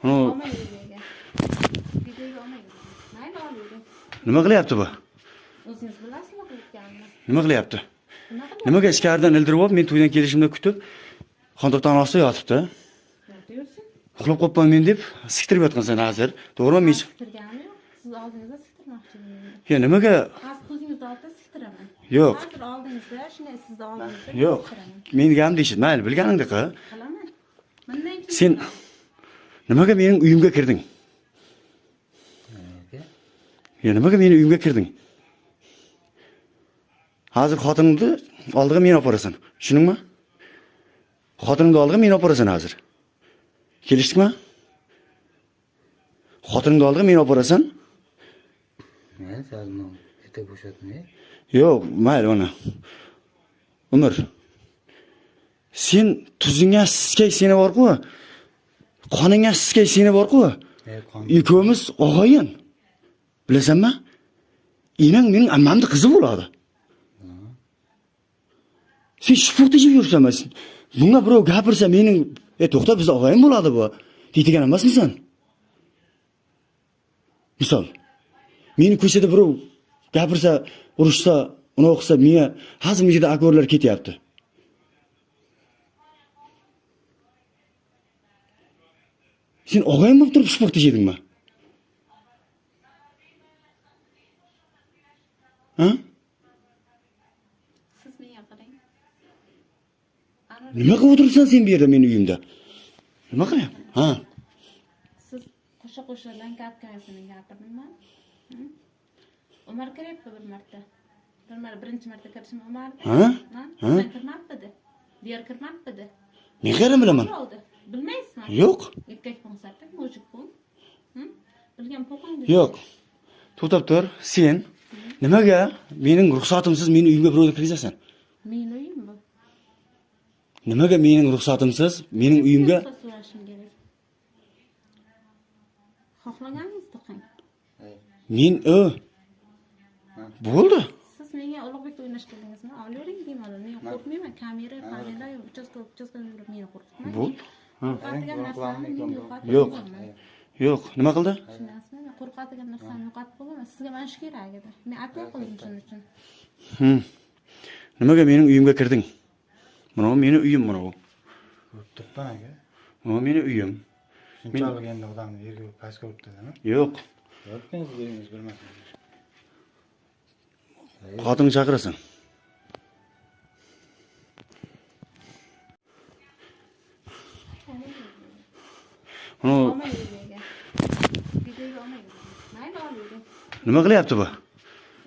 Onu Videoyu olmayın. Mayli oluyor. nima qilyapti bu? O'zingiz bilasizmi qilayotganini? Nima qilyapti? Nima qilyapti? Nimaga ichkaridan ildirib olib, men to'ydan kelishimni kutib, xondoqdan ostida yotibdi. Nima deyapsiz? Uxlab qolibman men deb siktirib yotgansan hozir. To'g'rimi men? Siktirgani yo'q. Siz oldingizda siktirmoqchi edim. Ya nimaga? Hozir ko'zingizni oldida siktiraman. Yo'q. Hozir oldingizda, shunday sizni oldingizda Yo'q. siktiraman. Men deganim deyishdi. Mayli, bilganingda qil. Qilaman. Bundan keyin Sen nimaga mening uyimga kirding? Ya nimaga mening uyimga kirding? Hozir xotiningni oldiga meni olib borasan. Tushundingmi? Xotiningni oldiga meni olib borasan hozir. Kelishdikmi? Xotiningni oldiga meni olib borasan? Mayli, Salmon, etak bo'shatmay. Yo'q, mayli ona. Umr. Sen tuzingga siskay seni bor-ku. Qoningga siskay seni bor-ku. Ikko'miz og'ayin. Bilasanmi? Enang mening ammamning qizi bo'ladi. Sen shupurta jib yursanmi? Bunga birov gapirsa mening, to'xta, biz og'ayin bo'ladi bu. Deydigan emasmisan? Misol, meni ko'chada birov gapirsa, urushsa, uni o'qisa, menga hazmigida akorlar ketyapti. Sen og'ayin bo'lib turib shupurta jedingmi? Ha? siz menga qarang. Nima qilib o'tiribsan sen bu yerda mening uyimda? Nima qilyapsan? Ha? Siz qo'sha lankapkasini gapirdingmi? Umar kiryapti bir marta. Birinchi marta kirishim Umar. Ha? Sen kirmabdi. Diğer kirmabdi. Men qayerdan bilaman? Oldu. Bilmaysizmi? Yo'q. Erkak bo'lsa-da, mujik bo'l. Bilgan po'qingiz. Yo'q. To'xtab tur. Sen nimaga mening ruxsatimsiz mening uyimga birovni kirizasan? Mening uyim bu. Nimaga mening ruxsatimsiz mening uyimga? Ruxsat so'rashim kerak. Xohlaganingizni qiling. Men bo'ldi. Siz menga Ulug'bekda o'ynash qildingizmi? Olavering bemalol. Men qo'rqmayman. Kamera, yo'q. Uchastka yurib meni qo'rqitmang. Bo'ldi. Ha. Qo'rqadigan narsani men yo'qotib Yo'q. qo'yaman. Yo'q, nima qildi? Tushunasizmi? Men qo'rqadigan narsani yo'qotib qo'yaman. Sizga mana shu kerak edi. Men atay qildim shuning uchun. Nimaga mening uyimga kirding? Mana mening uyim mana bu. Turibman aka. Mana mening uyim. Shunchalik endi odamni yerga past ko'ribdi-da. Yo'q. Yo'qkan o'zingiz bilmasin. Xotinni chaqirasan. Mana Olmaydi degan. Videoga olmaydi. Mayli oluyor. nima qilyapti bu?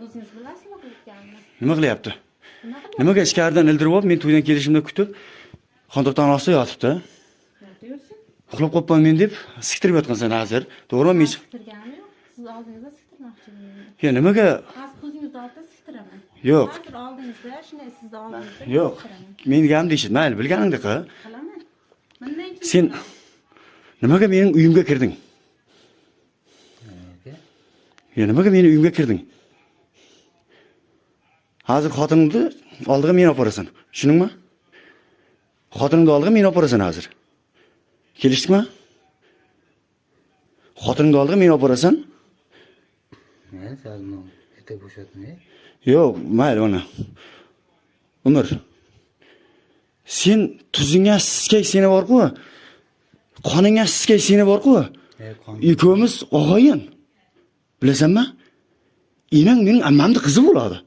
O'zingiz bilasizmi qilayotganini? Nima qilyapti? Nima qilyapti? Nimaga ichkaridan ildirib olib, men to'ydan kelishimni kutib, xondoqdan ostida yotibdi. Nima deyapsiz? Uxlab qolibman men deb siktirib yotgansan hozir. To'g'rimi men? Siktirgani yo'q. Siz oldingizda siktirmoqchi edim. Ya nimaga? Hozir ko'zingizni oldida siktiraman. Yo'q. Hozir oldingizda, shunday sizni oldingizda Yo'q. siktiraman. Men deganim deyishdi. Mayli, bilganingda qil. Qilaman. Bundan keyin Sen nimaga mening uyimga kirding? Ya nimaga mening uyimga kirding? Hozir xotiningni oldiga meni olib borasan. Tushundingmi? Xotiningni oldiga meni olib borasan hozir. Kelishdikmi? Xotiningni oldiga meni olib borasan? Mayli, Salmon, etak bo'shatmay. Yo'q, mayli ona. Umr. Sen tuzingga siskay seni bor-ku. Qoningga siskay seni bor-ku. Ikko'miz og'ayin. Bilasanmi? Enang mening ammamning qizi bo'ladi.